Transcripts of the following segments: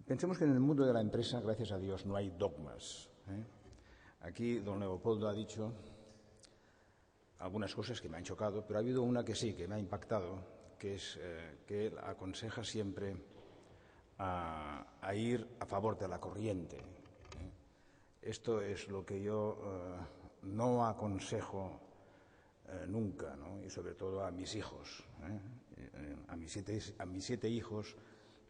Pensemos que en el mundo de la empresa, gracias a Dios, no hay dogmas. Aquí don Leopoldo ha dicho algunas cosas que me han chocado, pero ha habido una que sí, que me ha impactado, que es que él aconseja siempre a ir a favor de la corriente. Esto es lo que yo no aconsejo nunca, ¿no? Y sobre todo a mis hijos, a mis siete hijos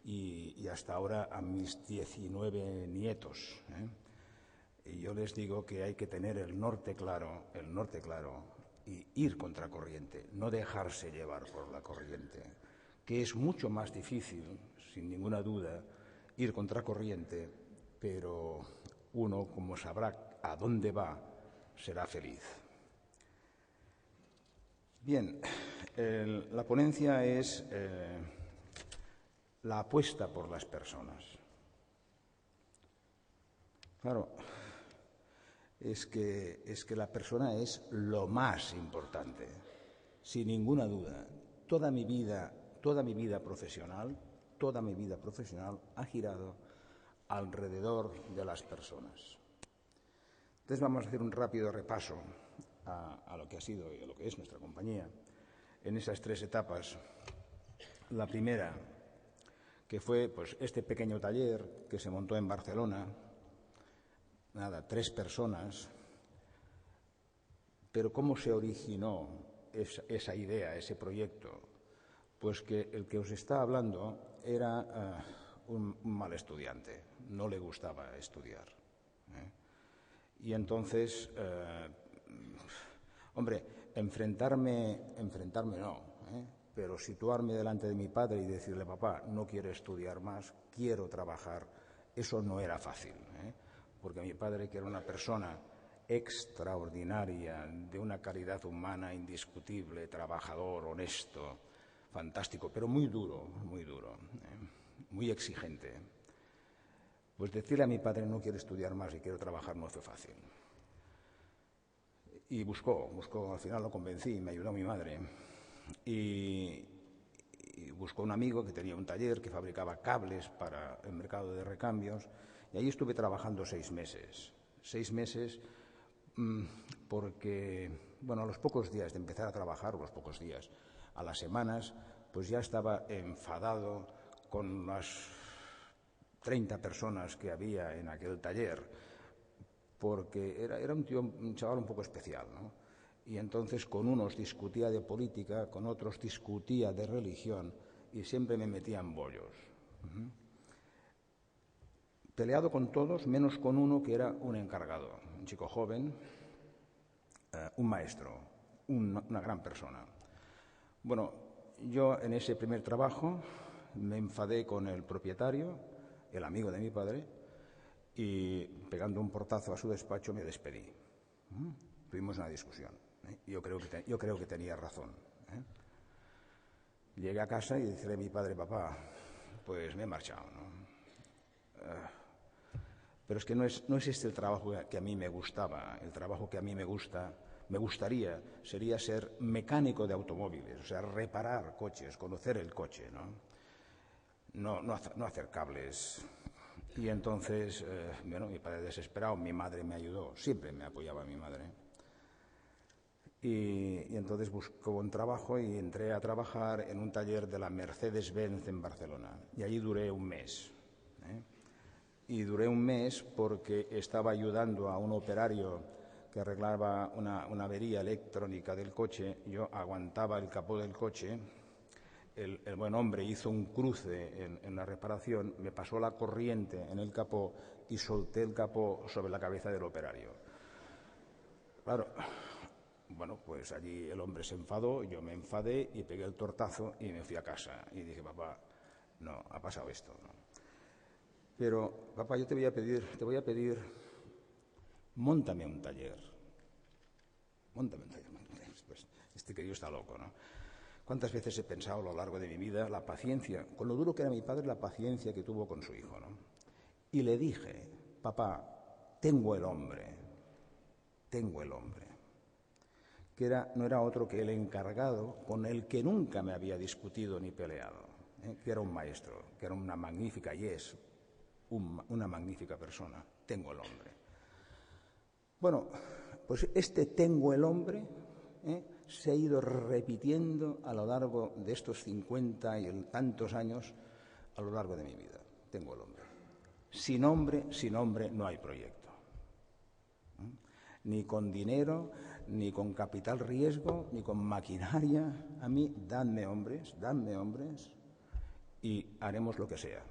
y hasta ahora a mis 19 nietos. Y yo les digo que hay que tener el norte claro y ir contracorriente, no dejarse llevar por la corriente, que es mucho más difícil, sin ninguna duda, ir contracorriente, pero uno, como sabrá a dónde va, será feliz. Bien, la ponencia es la apuesta por las personas. Claro, es que la persona es lo más importante, sin ninguna duda. Toda mi vida profesional ha girado alrededor de las personas. Entonces vamos a hacer un rápido repaso a lo que ha sido y a lo que es nuestra compañía en esas tres etapas. La primera, que fue pues este pequeño taller que se montó en Barcelona, 3 personas, pero ¿cómo se originó esa idea, ese proyecto? Pues que el que os está hablando era un mal estudiante, no le gustaba estudiar. Y entonces, enfrentarme no, pero situarme delante de mi padre y decirle, papá, no quiero estudiar más, quiero trabajar, eso no era fácil, porque mi padre, que era una persona extraordinaria, de una calidad humana indiscutible, trabajador, honesto, fantástico, pero muy duro, muy exigente. Pues decirle a mi padre no quiero estudiar más y quiero trabajar no fue fácil. Y buscó, al final lo convencí, me ayudó mi madre. Y buscó un amigo que tenía un taller que fabricaba cables para el mercado de recambios. Y ahí estuve trabajando 6 meses. 6 meses porque, bueno, a los pocos días de empezar a trabajar, a las semanas, pues ya estaba enfadado con las 30 personas que había en aquel taller, porque era un chaval un poco especial, ¿no? Y entonces con unos discutía de política, con otros discutía de religión y siempre me metía en bollos. Peleado con todos, menos con uno que era un encargado, un chico joven, un maestro, una gran persona. Bueno, yo en ese primer trabajo me enfadé con el propietario, el amigo de mi padre, y pegando un portazo a su despacho me despedí. Tuvimos una discusión. Yo creo que tenía razón. Llegué a casa y dije a mi padre, papá, pues me he marchado, ¿no? Pero es que no es este el trabajo que a mí me gustaba. El trabajo que a mí me gustaría, sería ser mecánico de automóviles, o sea, reparar coches, conocer el coche, ¿no? No hacer cables. Y entonces, mi padre desesperado, mi madre me ayudó, siempre me apoyaba mi madre. Y entonces buscó un trabajo y entré a trabajar en un taller de la Mercedes-Benz en Barcelona. Y allí duré un mes. Y duré un mes porque estaba ayudando a un operario que arreglaba una avería electrónica del coche. Yo aguantaba el capó del coche. El buen hombre hizo un cruce en la reparación, me pasó la corriente en el capó y solté el capó sobre la cabeza del operario. Claro, bueno, pues allí el hombre se enfadó, yo me enfadé y pegué el tortazo y me fui a casa. Y dije, papá, no, ha pasado esto, ¿no? Pero, papá, yo te voy a pedir, móntame un taller. Pues, este querido está loco, ¿no? ¿Cuántas veces he pensado a lo largo de mi vida la paciencia, con lo duro que era mi padre, la paciencia que tuvo con su hijo, ¿no? Y le dije, papá, tengo el hombre, que no era otro que el encargado con el que nunca me había discutido ni peleado, que era un maestro, que era una magnífica, y es una magnífica persona. Tengo el hombre. Bueno, pues este tengo el hombre se ha ido repitiendo a lo largo de estos 50 y tantos años, a lo largo de mi vida. Tengo el hombre. Sin hombre no hay proyecto. Ni con dinero, ni con capital riesgo, ni con maquinaria. A mí, dadme hombres, y haremos lo que sea.